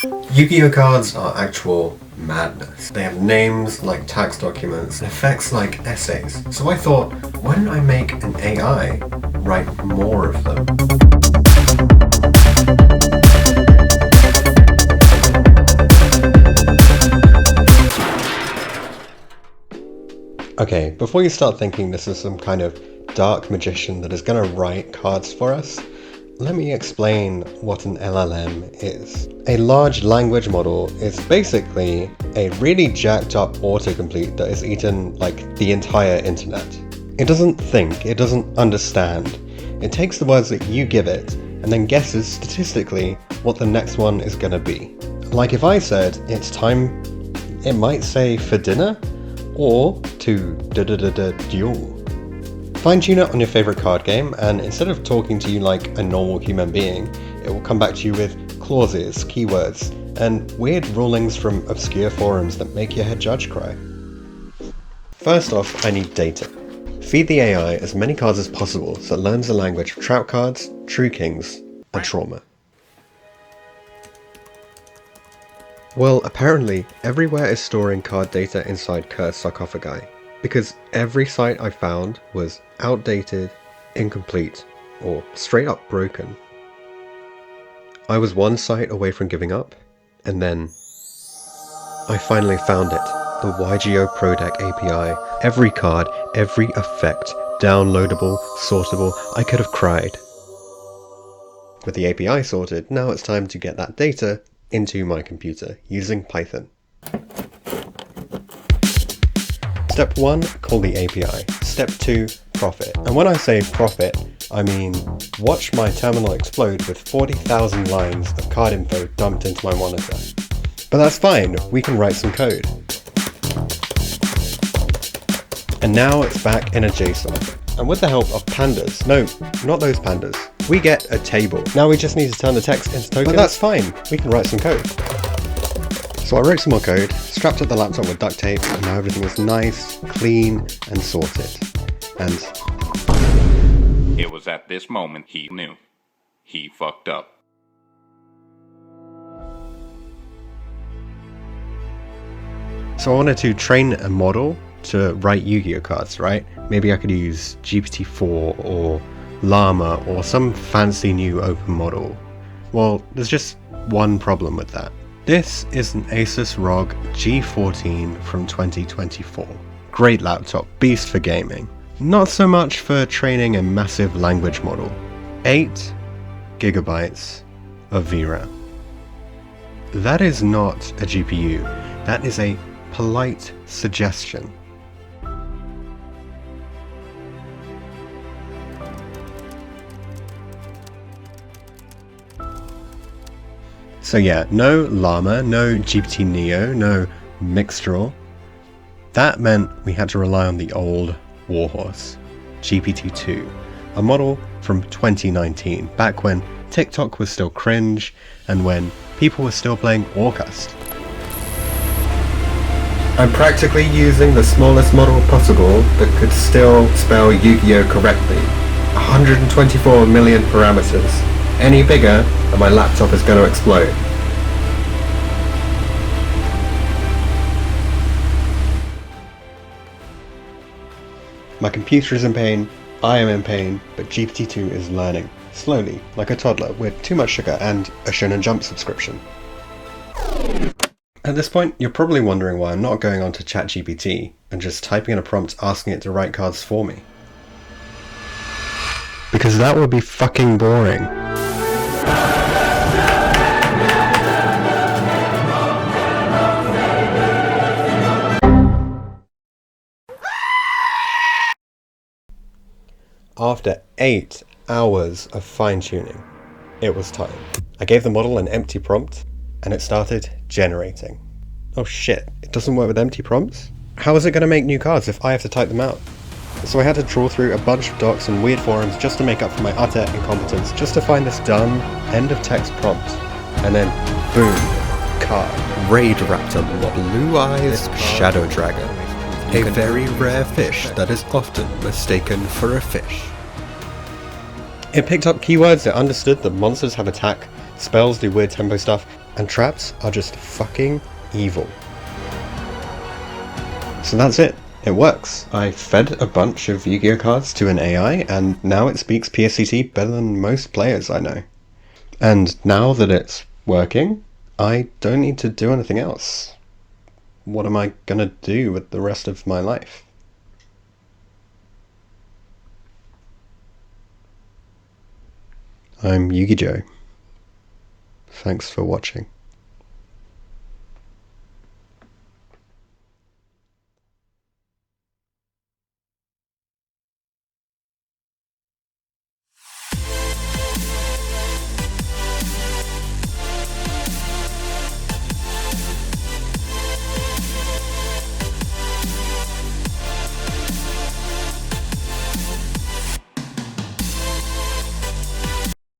Yu-Gi-Oh cards are actual madness. They have names like tax documents and effects like essays. So I thought, why don't I make an AI write more of them? Okay, before you start thinking this is some kind of dark magician that is gonna write cards for us, let me explain what an LLM is. A large language model is basically a really jacked up autocomplete that has eaten like the entire internet. It doesn't think, it doesn't understand. It takes the words that you give it and then guesses statistically what the next one is gonna be. Like if I said, it's time, it might say for dinner or to duel. Fine-tune it on your favorite card game, and instead of talking to you like a normal human being, it will come back to you with clauses, keywords, and weird rulings from obscure forums that make your head judge cry. First off, I need data. Feed the AI as many cards as possible so it learns the language of trout cards, true kings, and trauma. Well, apparently, everywhere is storing card data inside cursed sarcophagi, because every site I found was outdated, incomplete, or straight up broken. I was one site away from giving up, and then I finally found it, the YGO Pro Deck API. Every card, every effect, downloadable, sortable, I could have cried. With the API sorted, now it's time to get that data into my computer using Python. Step 1, call the API. Step 2, profit. And when I say profit, I mean watch my terminal explode with 40,000 lines of card info dumped into my monitor. But that's fine, we can write some code. And now it's back in a JSON. And with the help of pandas, no, not those pandas, we get a table. Now we just need to turn the text into tokens. But that's fine, we can write some code. So I wrote some more code, strapped up the laptop with duct tape, and now everything is nice, clean, and sorted. And it was at this moment he knew. He fucked up. so I wanted to train a model to write Yu-Gi-Oh cards, right? Maybe I could use GPT-4 or Llama or some fancy new open model. Well, there's just one problem with that. This is an Asus ROG G14 from 2024. Great laptop, beast for gaming. Not so much for training a massive language model. 8 gigabytes of VRAM. That is not a GPU, that is a polite suggestion. So yeah, no Llama, no GPT Neo, no Mixtral. That meant we had to rely on the old warhorse, GPT-2, a model from 2019, back when TikTok was still cringe and when people were still playing Warcast. I'm practically using the smallest model possible that could still spell Yu-Gi-Oh correctly. 124 million parameters. Any bigger and my laptop is going to explode. My computer is in pain, I am in pain, but GPT-2 is learning. Slowly, like a toddler, with too much sugar and a Shonen Jump subscription. At this point, you're probably wondering why I'm not going on to ChatGPT and just typing in a prompt asking it to write cards for me. Because that would be fucking boring. After 8 hours of fine-tuning, it was time. I gave the model an empty prompt, and it started generating. Oh shit, it doesn't work with empty prompts? How is it going to make new cards if I have to type them out? So I had to trawl through a bunch of docs and weird forums just to make up for my utter incompetence, just to find this dumb end-of-text prompt. And then, boom, card. Raid Raptor, Blue Eyes Shadow Dragon. A very rare fish that is often mistaken for a fish. It picked up keywords, it understood that monsters have attack, spells do weird tempo stuff, And traps are just fucking evil. So that's it. It works. I fed a bunch of Yu-Gi-Oh cards to an AI, and now it speaks PSCT better than most players I know. And now that it's working, I don't need to do anything else. What am I gonna do with the rest of my life? I'm Yugi Joe. Thanks for watching.